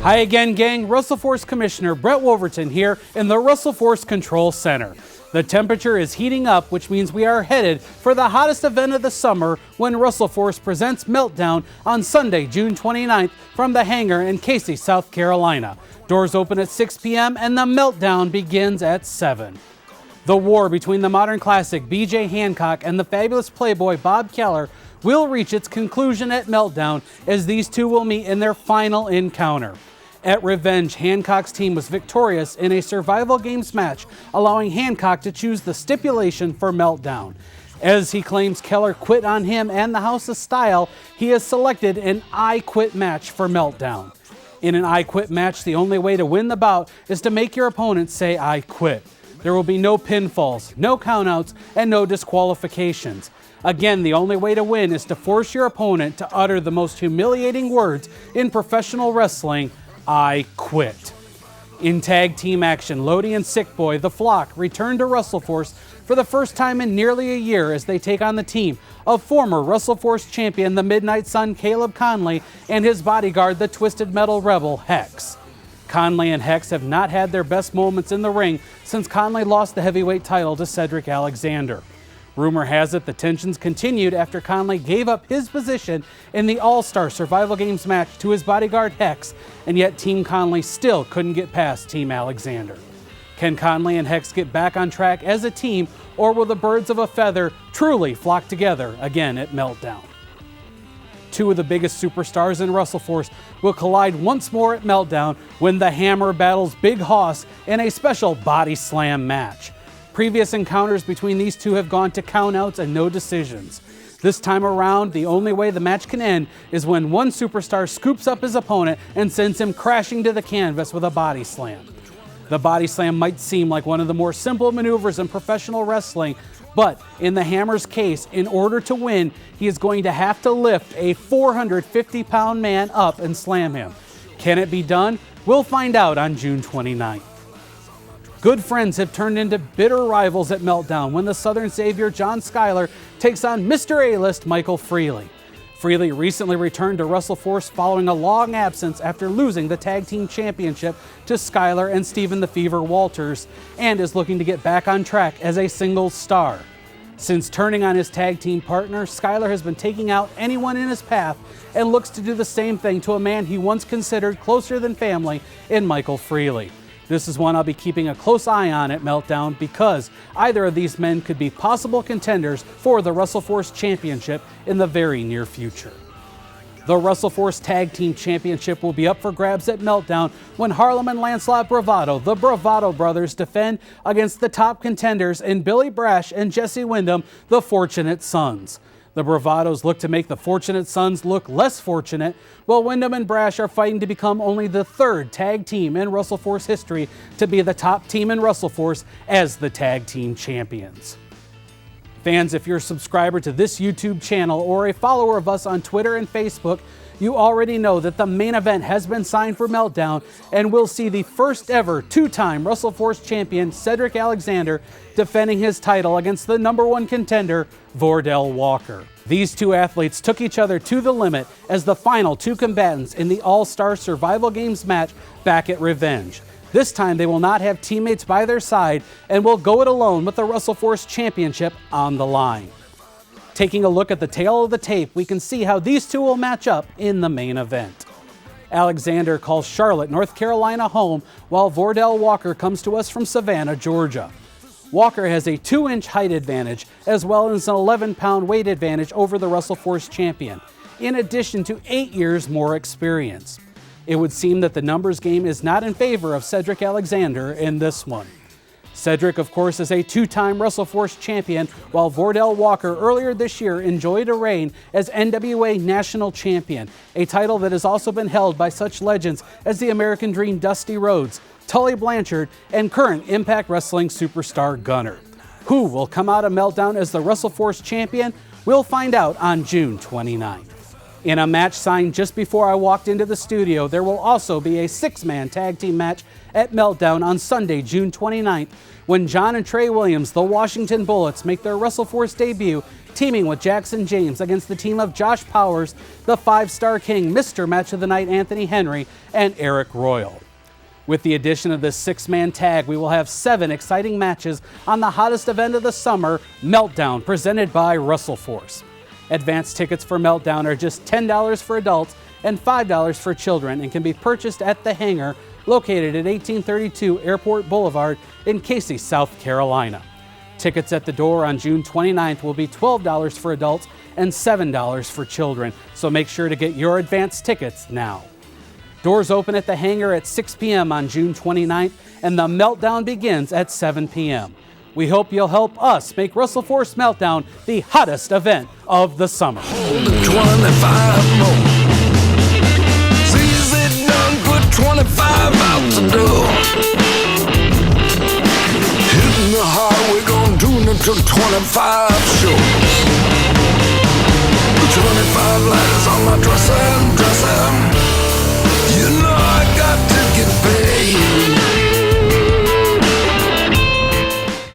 Hi again, gang. WrestleForce Commissioner Brett Wolverton here in the WrestleForce Control Center. The temperature is heating up, which means we are headed for the hottest event of the summer when WrestleForce presents Meltdown on Sunday, June 29th from the Hangar in Cayce, South Carolina. Doors open at 6 p.m. and the Meltdown begins at 7. The war between the modern classic B.J. Hancock and the fabulous playboy Bob Keller will reach its conclusion at Meltdown as these two will meet in their final encounter. At Revenge, Hancock's team was victorious in a survival games match, allowing Hancock to choose the stipulation for Meltdown. As he claims Keller quit on him and the House of Style, he has selected an I Quit match for Meltdown. In an I Quit match, the only way to win the bout is to make your opponent say I quit. There will be no pinfalls, no countouts, and no disqualifications. Again, the only way to win is to force your opponent to utter the most humiliating words in professional wrestling, I quit. In tag team action, Lodi and Sick Boy, the Flock, return to WrestleForce for the first time in nearly a year as they take on the team of former WrestleForce champion, the Midnight Sun, Caleb Konley, and his bodyguard, the Twisted Metal Rebel, Hexx. Konley and Hexx have not had their best moments in the ring since Konley lost the heavyweight title to Cedric Alexander. Rumor has it the tensions continued after Konley gave up his position in the All-Star Survival Games match to his bodyguard Hexx, and yet Team Konley still couldn't get past Team Alexander. Can Konley and Hexx get back on track as a team, or will the birds of a feather truly flock together again at Meltdown? Two of the biggest superstars in WrestleForce will collide once more at Meltdown when the Hammer battles Big Hoss in a special body slam match. Previous encounters between these two have gone to countouts and no decisions. This time around, the only way the match can end is when one superstar scoops up his opponent and sends him crashing to the canvas with a body slam. The body slam might seem like one of the more simple maneuvers in professional wrestling, but in the Hammer's case, in order to win, he is going to have to lift a 450-pound man up and slam him. Can it be done? We'll find out on June 29th. Good friends have turned into bitter rivals at Meltdown when the Southern Savior John Skyler takes on Mr. A-List Michael Frehley. Frehley recently returned to WrestleForce following a long absence after losing the Tag Team Championship to Skyler and Stephen the Fever Walters, and is looking to get back on track as a singles star. Since turning on his tag team partner, Skyler has been taking out anyone in his path and looks to do the same thing to a man he once considered closer than family in Michael Frehley. This is one I'll be keeping a close eye on at Meltdown because either of these men could be possible contenders for the WrestleForce Championship in the very near future. The WrestleForce Tag Team Championship will be up for grabs at Meltdown when Harlem and Lancelot Bravado, the Bravado brothers, defend against the top contenders in Billy Brash and Jesse Wyndham, the Fortunate Sons. The Bravados look to make the Fortunate Sons look less fortunate, while Wyndham and Brash are fighting to become only the third tag team in WrestleForce history to be the top team in WrestleForce as the tag team champions. Fans, if you're a subscriber to this YouTube channel or a follower of us on Twitter and Facebook, you already know that the main event has been signed for Meltdown, and we'll see the first ever two-time WrestleForce champion Cedric Alexander defending his title against the #1 contender, Vordell Walker. These two athletes took each other to the limit as the final two combatants in the All-Star Survival Games match back at Revenge. This time they will not have teammates by their side and will go it alone with the WrestleForce Championship on the line. Taking a look at the tail of the tape, we can see how these two will match up in the main event. Alexander calls Charlotte, North Carolina home, while Vordell Walker comes to us from Savannah, Georgia. Walker has a 2-inch height advantage as well as an 11-pound weight advantage over the WrestleForce champion, in addition to 8 years more experience. It would seem that the numbers game is not in favor of Cedric Alexander in this one. Cedric, of course, is a 2-time WrestleForce champion, while Vordell Walker earlier this year enjoyed a reign as NWA National Champion, a title that has also been held by such legends as the American Dream Dusty Rhodes, Tully Blanchard, and current Impact Wrestling superstar Gunner. Who will come out of Meltdown as the WrestleForce champion? We'll find out on June 29th. In a match signed just before I walked into the studio, there will also be a 6-man tag team match at Meltdown on Sunday, June 29th, when John and Trey Williams, the Washington Bullets, make their WrestleForce debut, teaming with Jackson James against the team of Josh Powers, the 5-Star King, Mr. Match of the Night Anthony Henry, and Eric Royal. With the addition of this 6-man tag, we will have 7 exciting matches on the hottest event of the summer, Meltdown, presented by WrestleForce. Advance tickets for Meltdown are just $10 for adults and $5 for children and can be purchased at the Hangar, located at 1832 Airport Boulevard in Cayce, South Carolina. Tickets at the door on June 29th will be $12 for adults and $7 for children, so make sure to get your advance tickets now. Doors open at the Hangar at 6 p.m. on June 29th, and the Meltdown begins at 7 p.m. We hope you'll help us make WrestleForce Meltdown the hottest event of the summer. 25 more. Sees it done, put 25 out the door. Hitting the hard, we're gonna do it till 25 short. 25 letters on my dress and dress.